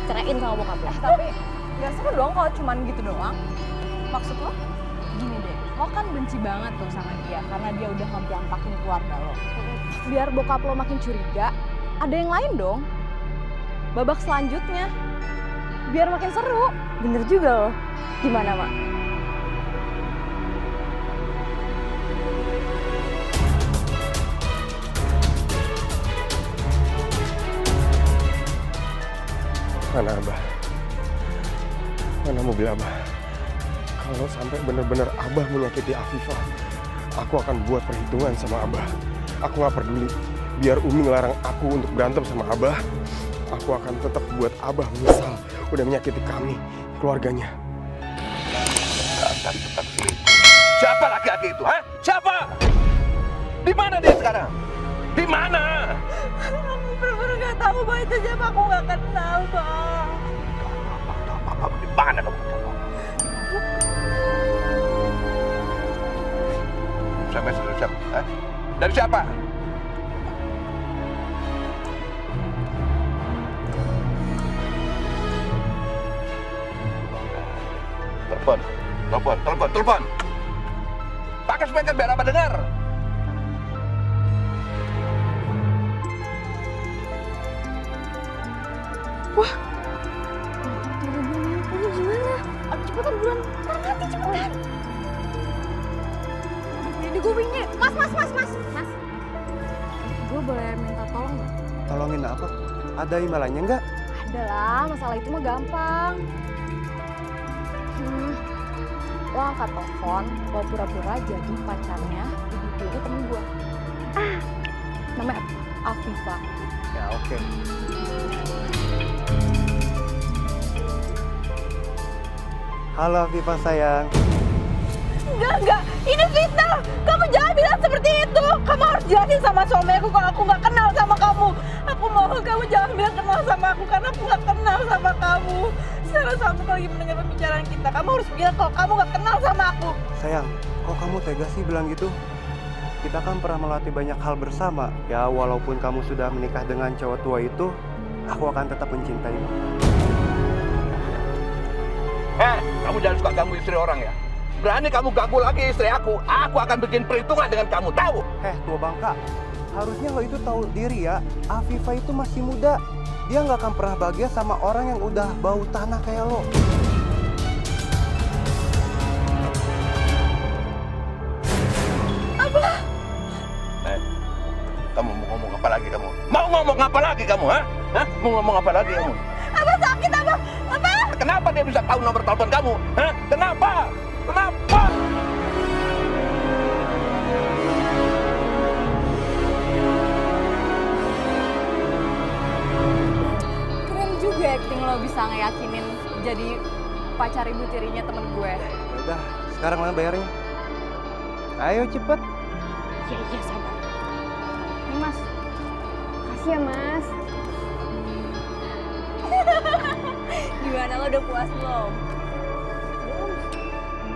ceraiin sama bokap lo. Tapi gak seru dong kalau cuman gitu doang. Maksud lo? Gini deh, lo kan benci banget tuh sama dia karena dia udah ngeberantakin keluarga lo. Biar bokap lo makin curiga, ada yang lain dong. Babak selanjutnya, biar makin seru. Bener juga lo. Gimana, Mak? Mana Abah? Mana mobil Abah? Kalau sampai benar-benar Abah menyakiti Afifah, aku akan buat perhitungan sama Abah. Aku gak peduli. Biar Umi ngelarang aku untuk berantem sama Abah, aku akan tetap buat Abah menyesal udah menyakiti kami, keluarganya. Dasar tetap selingkuh. Siapa laki-laki itu? Hah? Siapa? Di mana dia sekarang? Di mana? Aku bener-bener gak tahu Pak itu siapa, aku gak kenal Pak. Apa di mana kamu? SMS dari siapa? Hah? Dari siapa? Telepon. Pakai speaker biar apa dengar. Wah, ini gimana? Cepetan buruan, mati cepetan. Ini gue bingung. Mas. Gue boleh minta tolong nggak? Tolongin apa? Ada imbalannya nggak? Ada lah, masalah itu mah gampang. Lo angkat telepon, lo pura-pura jadi pacarnya ibu tiri temen gue. Namanya Afifah. Ya oke. Halo Afifah sayang. Enggak, ini fitnah. Kamu jangan bilang seperti itu. Kamu harus jelasin sama suami aku kalau aku gak kenal sama kamu. Aku mohon kamu jangan bilang kenal sama aku karena aku gak kenal sama kamu. Sekarang suami aku lagi mendengar pembicaraan kita. Kamu harus bilang kalau kamu gak kenal sama aku. Sayang, kok kamu tega sih bilang gitu? Kita kan pernah melatih banyak hal bersama. Ya walaupun kamu sudah menikah dengan cowok tua itu, aku akan tetap mencintaimu. Kamu jangan suka ganggu istri orang ya. Berani kamu ganggu lagi istri aku akan bikin perhitungan dengan kamu, tahu? Tua bangka, harusnya lo itu tahu diri ya. Afifah itu masih muda. Dia nggak akan pernah bahagia sama orang yang udah bau tanah kayak lo. Kamu mau ngomong apa lagi kamu? Mau ngomong apa lagi kamu, ha? Mau ngomong apa lagi kamu? Apa sakit apa? Kenapa dia bisa tahu nomor telepon kamu? Hah? Kenapa? Keren juga acting lo bisa ngeyakinin jadi pacar ibu tirinya temen gue. Ya udah, sekarang mana bayarnya? Ayo cepet. Iya, sabar. Ini Mas. Kasih ya, Mas. Gimana lo udah puas belum?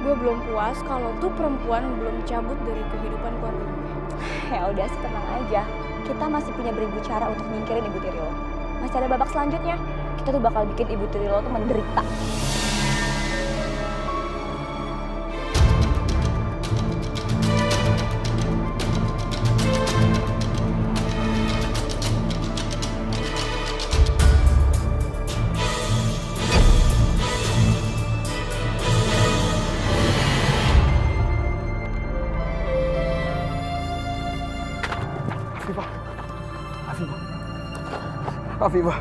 Gue belum puas kalau tuh perempuan belum cabut dari kehidupan keluarga gue. Ya udah sih tenang aja. Kita masih punya beribu cara untuk nyingkirin ibu tiri lo. Masih ada babak selanjutnya. Kita tuh bakal bikin ibu tiri lo tuh menderita. Afifah.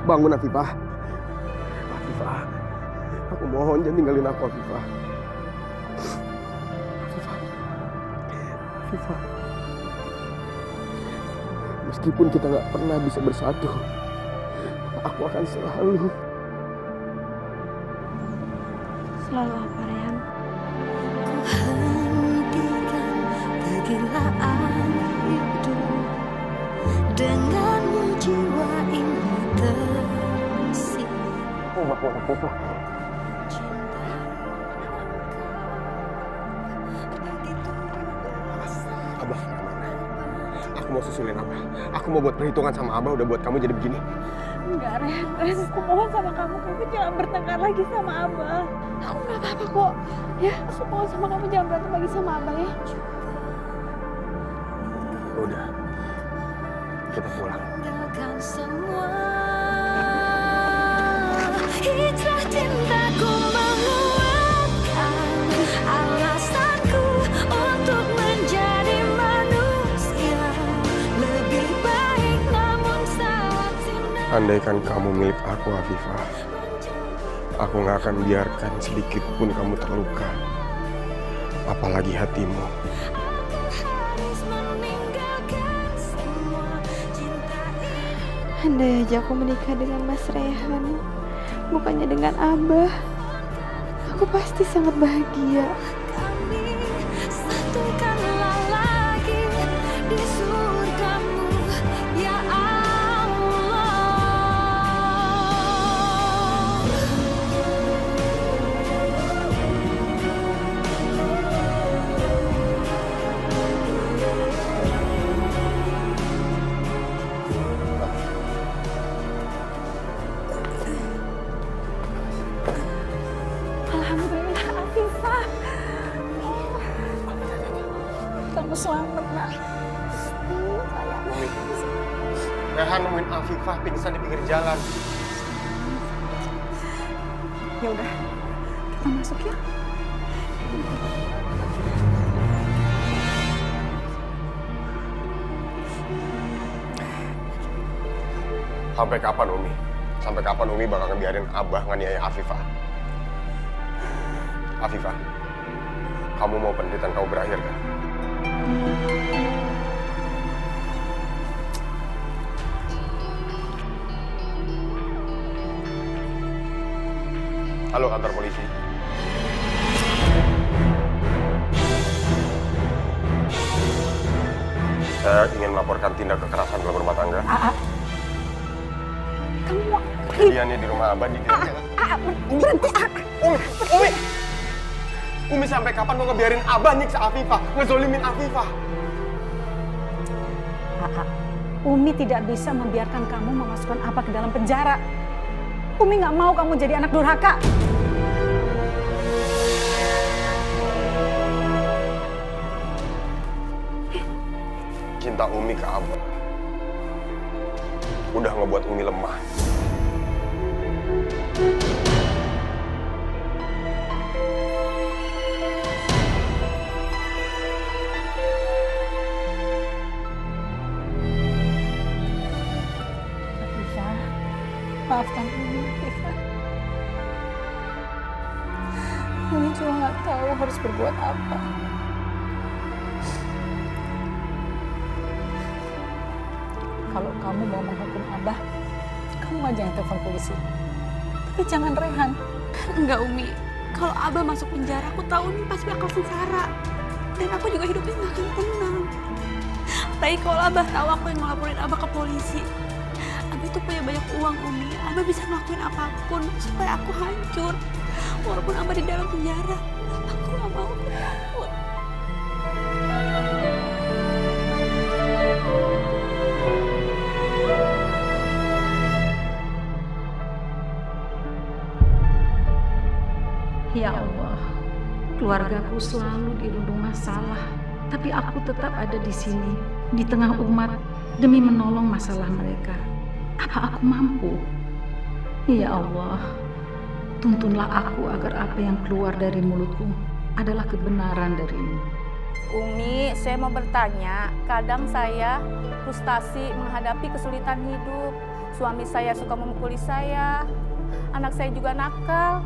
Bangun Afifah. Aku mohon jangan tinggalin aku Afifah. Meskipun kita nggak pernah bisa bersatu, aku akan selalu apa, Rehan? Ku hentikan kegilaan hidup, denganmu jiwa ini terusik. Abah kemana? Aku mau susulin Abah. Aku mau buat perhitungan sama Abah udah buat kamu jadi begini. Enggak, Ren. Aku mohon sama kamu jangan bertengkar lagi sama Abah. Aku nggak apa-apa kok. Ya, aku mohon sama kamu jangan berantem lagi sama Abah ya. Udah, kita pulang. Tinggalkan semua. Hijrah cintaku menguatkan alasanku untuk menjadi manusia lebih baik, namun saat cinta. Andaikan kamu milik aku, Afifah, aku gak akan biarkan sedikit pun kamu terluka. Apalagi hatimu. Harus meninggalkan semua cinta ini. Andai aja aku menikah dengan Mas Rehan, bukannya dengan Abah, aku pasti sangat bahagia. Kami satukanlah lagi di surgamu, ya Allah. Alhamdulillah, Afifah. Kamu selamat, Nak. Umi, Rehan nemuin Afifah pingsan di pinggir jalan. Ya udah, kita masuk ya. Sampai kapan Umi? Sampai kapan Umi bakal ngebiarin Abah nganiaya Afifah? Afifah, kamu mau penderitaan kamu berakhir kan? Halo kantor polisi. Saya ingin melaporkan tindak kekerasan dalam rumah tangga. Kamu Kejadiannya di rumah Abah di berhenti. Umi! Umi sampai kapan mau ngebiarin Abah nyiksa Afifah, ngezolimin Afifah? Umi tidak bisa membiarkan kamu memasukkan Abah ke dalam penjara. Umi nggak mau kamu jadi anak durhaka. Cinta Umi ke Abah udah ngebuat Umi lemah. Afifah, maafkan Umi, Afifah. Umi cuma nggak tahu harus berbuat apa. Kalau kamu mau menghukum Abah, kamu aja yang telepon polisi. Tapi jangan Rehan. Enggak, Umi. Kalau Abah masuk penjara, aku tahu Umi pasti bakal sengsara. Dan aku juga hidupnya nggak akan tenang. Tapi kalau Abah tahu aku yang ngelaporin Abah ke polisi, Abah tuh punya banyak uang, Umi. Abah bisa ngelakuin apapun supaya aku hancur. Walaupun Abah di dalam penjara, aku nggak mau takut. Ya Allah, keluargaku selalu dirundung masalah, tapi aku tetap ada di sini, di tengah umat, demi menolong masalah mereka. Apa aku mampu? Ya Allah, tuntunlah aku agar apa yang keluar dari mulutku adalah kebenaran darimu. Umi, saya mau bertanya, kadang saya frustasi menghadapi kesulitan hidup. Suami saya suka memukuli saya, anak saya juga nakal,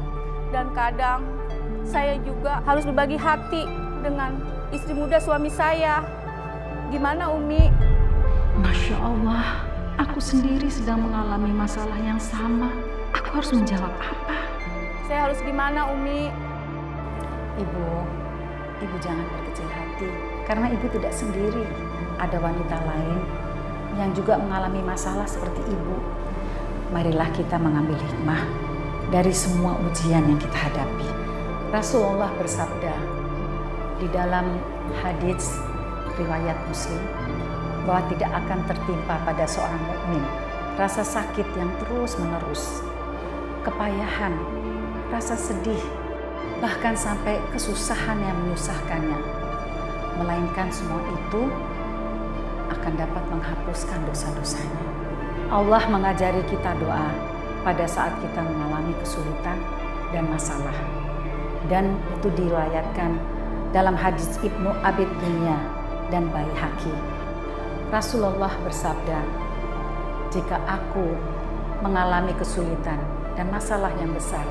dan kadang saya juga harus berbagi hati dengan istri muda suami saya. Gimana Umi? Masya Allah, aku sendiri sedang mengalami masalah yang sama. Aku harus menjawab apa? Saya harus gimana Umi? Ibu jangan berkecil hati, karena ibu tidak sendiri. Ada wanita lain yang juga mengalami masalah seperti ibu. Marilah kita mengambil hikmah dari semua ujian yang kita hadapi. Rasulullah bersabda di dalam hadits riwayat Muslim, bahwa tidak akan tertimpa pada seorang mukmin rasa sakit yang terus-menerus, kepayahan, rasa sedih, bahkan sampai kesusahan yang menyusahkannya. Melainkan semua itu akan dapat menghapuskan dosa-dosanya. Allah mengajari kita doa pada saat kita mengalami kesulitan dan masalah. Dan itu diriwayatkan dalam hadis Ibnu Abi Dunya dan Baihaqi. Rasulullah bersabda, "Jika aku mengalami kesulitan dan masalah yang besar,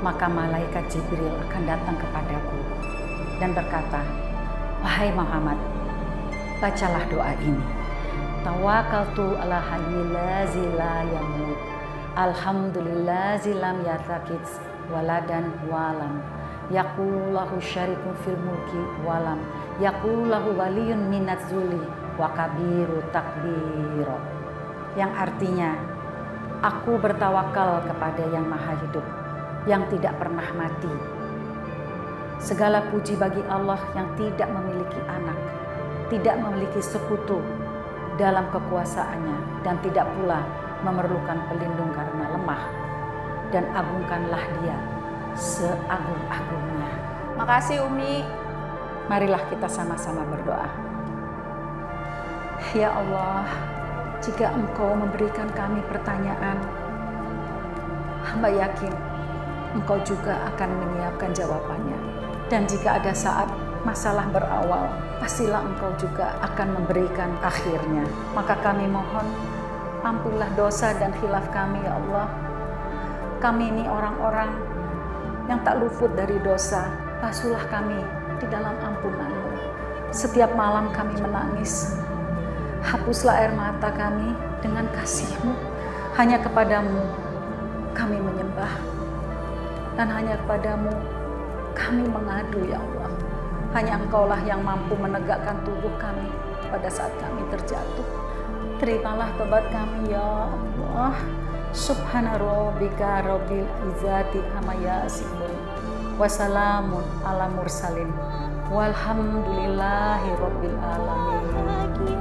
maka malaikat Jibril akan datang kepadaku dan berkata, 'Wahai Muhammad, bacalah doa ini. Tawakkaltu ala hayyil ladzi la yamut. Alhamdulillazi lam yattakhidz waladan walam yakul lahu syarikun fil mulki walam yakul lahu waliyun minaz zuli wa kabiru takbiro.'" Yang artinya, aku bertawakal kepada yang maha hidup, yang tidak pernah mati. Segala puji bagi Allah yang tidak memiliki anak, tidak memiliki sekutu dalam kekuasaannya, dan tidak pula memerlukan pelindung karena lemah. Dan agungkanlah Dia seagung-agungnya. Makasih Umi. Marilah kita sama-sama berdoa. Ya Allah, jika Engkau memberikan kami pertanyaan, hamba yakin Engkau juga akan menyiapkan jawabannya. Dan jika ada saat masalah berawal, pastilah Engkau juga akan memberikan akhirnya. Maka kami mohon, ampunilah dosa dan khilaf kami ya Allah. Kami ini orang-orang yang tak luput dari dosa. Basuhlah kami di dalam ampunan-Mu. Setiap malam kami menangis. Hapuslah air mata kami dengan kasih-Mu. Hanya kepadamu kami menyembah. Dan hanya kepadamu kami mengadu ya Allah. Hanya Engkaulah yang mampu menegakkan tubuh kami pada saat kami terjatuh. Terimalah tobat kami ya Allah. Subhana rabbika rabbil izzati amma yasifun. Wassalamun ala mursalin. Walhamdulillahi rabbil alamin.